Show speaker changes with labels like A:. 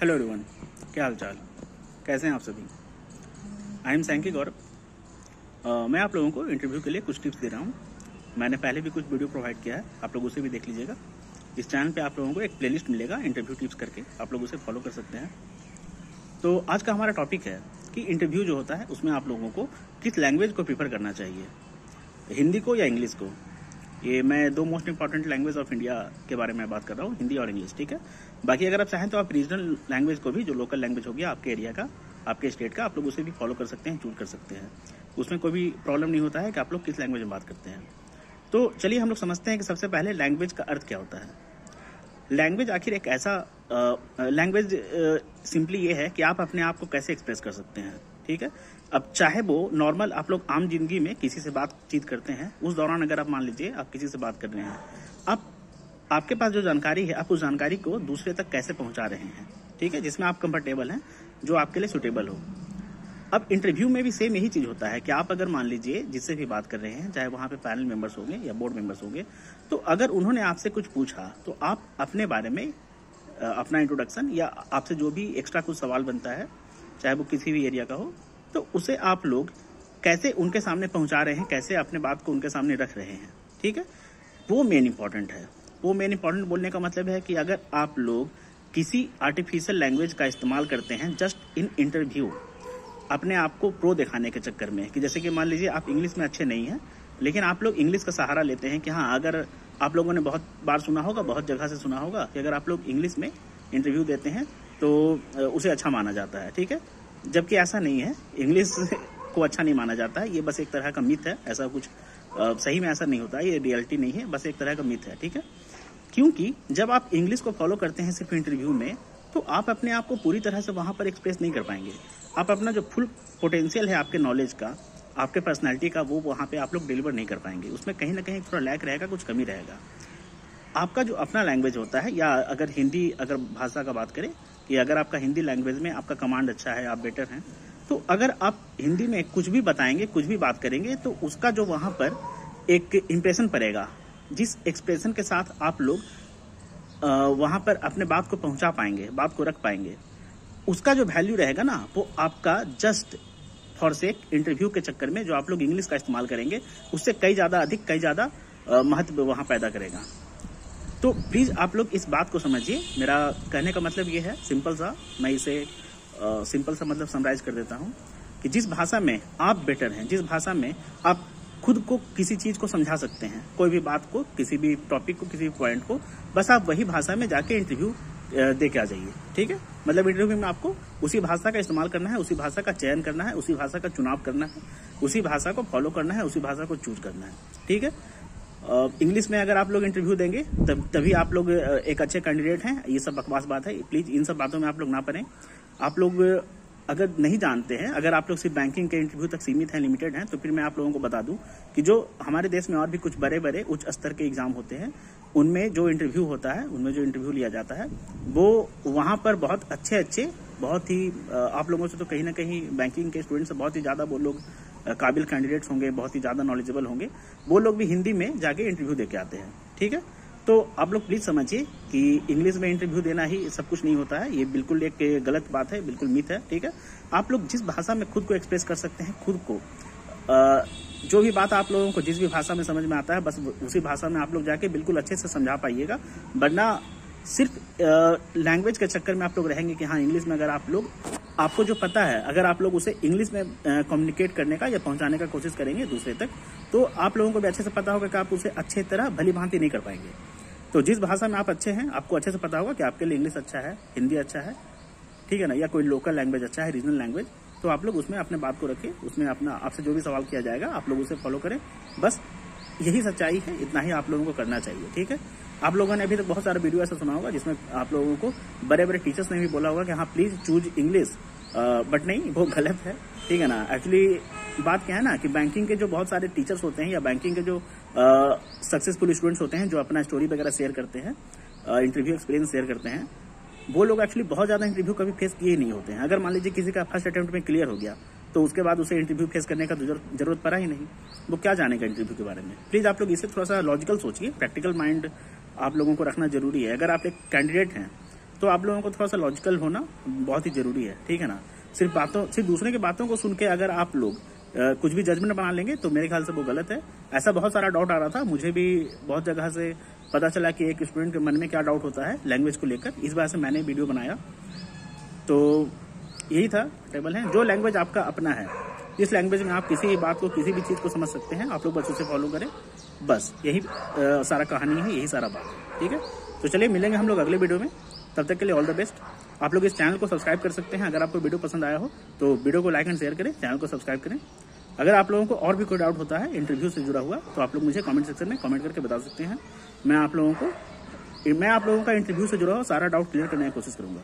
A: Hello everyone, क्या हाल चाल, कैसे हैं आप सभी। आई एम सैंकी गौरव। मैं आप लोगों को इंटरव्यू के लिए कुछ टिप्स दे रहा हूं। मैंने पहले भी कुछ वीडियो प्रोवाइड किया है, आप लोग उसे भी देख लीजिएगा। इस चैनल पे आप लोगों को एक प्लेलिस्ट मिलेगा इंटरव्यू टिप्स करके, आप लोग उसे फॉलो कर सकते हैं। तो आज का हमारा टॉपिक है कि इंटरव्यू जो होता है उसमें आप लोगों को किस लैंग्वेज को प्रीफर करना चाहिए, हिंदी को या इंग्लिश को। ये मैं दो most important language of India के बारे में बात कर रहा हूँ, हिंदी और इंग्लिश, ठीक है। बाकी अगर आप चाहें तो आप रीजनल लैंग्वेज को भी, जो लोकल लैंग्वेज हो गया आपके एरिया का, आपके स्टेट का, आप लोग उसे भी फॉलो कर सकते हैं, चूज कर सकते हैं। उसमें कोई भी प्रॉब्लम नहीं होता है कि आप लोग किस लैंग्वेज में बात करते हैं। तो चलिए हम लोग समझते हैं कि सबसे पहले लैंग्वेज का अर्थ क्या होता है। लैंग्वेज आखिर एक ऐसा लैंग्वेज सिंपली ये है कि आप अपने आप को कैसे एक्सप्रेस कर सकते हैं, ठीक है। अब चाहे वो नॉर्मल आप लोग आम जिंदगी में किसी से बातचीत करते हैं, उस दौरान अगर आप मान लीजिए आप किसी से बात कर रहे हैं, आपके पास जो जानकारी है आप उस जानकारी को दूसरे तक कैसे पहुंचा रहे हैं, ठीक है, जिसमें आप कंफर्टेबल हैं, जो आपके लिए सुटेबल हो। अब इंटरव्यू में भी सेम यही चीज होता है कि आप अगर मान लीजिए जिससे भी बात कर रहे हैं, चाहे वहां पे पैनल मेंबर्स होंगे या बोर्ड मेंबर्स होंगे, तो अगर उन्होंने आपसे कुछ पूछा तो आप अपने बारे में अपना इंट्रोडक्शन या आपसे जो भी एक्स्ट्रा कुछ सवाल बनता है, चाहे वो किसी भी एरिया का हो, तो उसे आप लोग कैसे उनके सामने पहुंचा रहे हैं, कैसे अपने बात को उनके सामने रख रहे हैं, ठीक है। वो मेन इंपॉर्टेंट है। वो मेन इंपॉर्टेंट बोलने का मतलब है कि अगर आप लोग किसी आर्टिफिशियल लैंग्वेज का इस्तेमाल करते हैं जस्ट इन इंटरव्यू, अपने आप को प्रो दिखाने के चक्कर में, कि जैसे कि मान लीजिए आप इंग्लिश में अच्छे नहीं हैं, लेकिन आप लोग इंग्लिश का सहारा लेते हैं कि हाँ, अगर आप लोगों ने बहुत बार सुना होगा, बहुत जगह से सुना होगा कि अगर आप लोग इंग्लिश में इंटरव्यू देते हैं तो उसे अच्छा माना जाता है, ठीक है। जबकि ऐसा नहीं है, इंग्लिश को अच्छा नहीं माना जाता है, ये बस एक तरह का मिथ है। ऐसा कुछ सही में ऐसा नहीं होता, ये रियलिटी नहीं है, बस एक तरह का मिथ है, ठीक है। क्योंकि जब आप इंग्लिश को फॉलो करते हैं सिर्फ इंटरव्यू में, तो आप अपने आप को पूरी तरह से वहां पर एक्सप्रेस नहीं कर पाएंगे। आप अपना जो फुल पोटेंशियल है आपके नॉलेज का, आपके पर्सनैलिटी का, वो वहां पे आप लोग डिलीवर नहीं कर पाएंगे। उसमें कहीं ना कहीं थोड़ा लैक रहेगा, कुछ कमी रहेगा। आपका जो अपना लैंग्वेज होता है, या अगर हिंदी, अगर भाषा का बात करें कि अगर आपका हिंदी लैंग्वेज में आपका कमांड अच्छा है, आप बेटर हैं, तो अगर आप हिंदी में कुछ भी बताएंगे, कुछ भी बात करेंगे, तो उसका जो वहां पर एक इंप्रेशन पड़ेगा, जिस एक्सप्रेशन के साथ आप लोग वहां पर अपने बात को पहुंचा पाएंगे, बात को रख पाएंगे, उसका जो वैल्यू रहेगा ना, वो आपका जस्ट फॉर सेक इंटरव्यू के चक्कर में जो आप लोग इंग्लिश का इस्तेमाल करेंगे, उससे कई ज्यादा अधिक, कई ज्यादा महत्व वहां पैदा करेगा। तो प्लीज आप लोग इस बात को समझिए। मेरा कहने का मतलब ये है, सिंपल सा, मैं इसे सिंपल सा मतलब समराइज कर देता हूँ कि जिस भाषा में आप बेटर हैं, जिस भाषा में आप खुद को किसी चीज को समझा सकते हैं, कोई भी बात को, किसी भी टॉपिक को, किसी भी पॉइंट को, बस आप वही भाषा में जाके इंटरव्यू दे के आ जाइए, ठीक है। मतलब इंटरव्यू में आपको उसी भाषा का इस्तेमाल करना है, उसी भाषा का चयन करना है, उसी भाषा का चुनाव करना है, उसी भाषा को फॉलो करना है, उसी भाषा को चूज करना है, ठीक है। इंग्लिश में अगर आप लोग इंटरव्यू देंगे तभी आप लोग एक अच्छे कैंडिडेट हैं, ये सब बकवास बात है। प्लीज इन सब बातों में आप लोग ना पड़ें। आप लोग अगर नहीं जानते हैं, अगर आप लोग सिर्फ बैंकिंग के इंटरव्यू तक सीमित हैं, लिमिटेड हैं, तो फिर मैं आप लोगों को बता दूं कि जो हमारे देश में और भी कुछ बड़े बड़े उच्च स्तर के एग्जाम होते हैं, उनमें जो इंटरव्यू होता है, उनमें जो इंटरव्यू लिया जाता है, वो वहां पर बहुत अच्छे, बहुत ही आप लोगों से तो कहीं ना कहीं बैंकिंग के स्टूडेंट से बहुत ही ज्यादा वो लोग काबिल कैंडिडेट्स होंगे, बहुत ही ज्यादा नॉलेजेबल होंगे, वो लोग भी हिंदी में जाके इंटरव्यू देके आते हैं, ठीक है। तो आप लोग प्लीज समझिए कि इंग्लिश में इंटरव्यू देना ही सब कुछ नहीं होता है, ये बिल्कुल एक गलत बात है, बिल्कुल मिथ है, ठीक है। आप लोग जिस भाषा में खुद को एक्सप्रेस कर सकते हैं, खुद को जो भी बात आप लोगों को जिस भी भाषा में समझ में आता है, बस उसी भाषा में आप लोग जाके बिल्कुल अच्छे से समझा पाइएगा। वरना सिर्फ लैंग्वेज के चक्कर में आप लोग रहेंगे कि हाँ, इंग्लिश में अगर आप लोग, आपको जो पता है, अगर आप लोग उसे इंग्लिश में कम्युनिकेट करने का या पहुंचाने का कोशिश करेंगे दूसरे तक, तो आप लोगों को भी अच्छे से पता होगा कि आप उसे अच्छे तरह भली भांति नहीं कर पाएंगे। तो जिस भाषा में आप अच्छे हैं, आपको अच्छे से पता होगा कि आपके लिए इंग्लिश अच्छा है, हिंदी अच्छा है, ठीक है ना, या कोई लोकल लैंग्वेज अच्छा है, रीजनल लैंग्वेज, तो आप लोग उसमें अपने बात को रखें, उसमें अपना, आपसे जो भी सवाल किया जाएगा आप लोग उसे फॉलो करें। बस यही सच्चाई है, इतना ही आप लोगों को करना चाहिए, ठीक है। आप लोगों ने अभी तक बहुत सारा वीडियो ऐसा सुना होगा जिसमें आप लोगों को बड़े बड़े टीचर्स ने भी बोला होगा कि हाँ, प्लीज चूज इंग्लिश, बट नहीं, वो गलत है, ठीक है ना। एक्चुअली बात क्या है ना कि बैंकिंग के जो बहुत सारे टीचर्स होते हैं, या बैंकिंग के जो सक्सेसफुल स्टूडेंट्स होते हैं, जो अपना स्टोरी वगैरह शेयर करते हैं, इंटरव्यू एक्सपीरियंस शेयर करते हैं, वो लोग एक्चुअली बहुत ज्यादा इंटरव्यू कभी फेस किए ही नहीं होते हैं। अगर मान लीजिए किसी का फर्स्ट अटेम्प्ट में क्लियर हो गया, तो उसके बाद उसे इंटरव्यू फेस करने का जरूरत पड़ा ही नहीं, वो क्या जानेगा इंटरव्यू के बारे में। प्लीज आप लोग इसे थोड़ा सा लॉजिकल सोचिए, प्रैक्टिकल माइंड आप लोगों को रखना जरूरी है। अगर आप एक कैंडिडेट हैं तो आप लोगों को थोड़ा सा लॉजिकल होना बहुत ही जरूरी है, ठीक है ना। सिर्फ दूसरे की बातों को सुन के अगर आप लोग कुछ भी जजमेंट बना लेंगे तो मेरे ख्याल से वो गलत है। ऐसा बहुत सारा डाउट आ रहा था, मुझे भी बहुत जगह से पता चला कि एक स्टूडेंट के मन में क्या डाउट होता है लैंग्वेज को लेकर। इस बार से मैंने वीडियो बनाया, तो यही था टेबल है। जो लैंग्वेज आपका अपना है, इस लैंग्वेज में आप किसी भी बात को, किसी भी चीज को समझ सकते हैं, आप लोग बच्चों से फॉलो करें, बस यही सारा कहानी है, यही सारा बात है, ठीक है। तो चलिए मिलेंगे हम लोग अगले वीडियो में, तब तक के लिए ऑल द बेस्ट। आप लोग इस चैनल को सब्सक्राइब कर सकते हैं। अगर आपको वीडियो पसंद आया हो तो वीडियो को लाइक एंड शेयर करें, चैनल को सब्सक्राइब करें। अगर आप लोगों को और भी कोई डाउट होता है इंटरव्यू से जुड़ा हुआ तो आप लोग मुझे कमेंट सेक्शन में कमेंट करके बता सकते हैं। मैं आप लोगों का इंटरव्यू से जुड़ा हुआ सारा डाउट क्लियर करने की कोशिश करूंगा।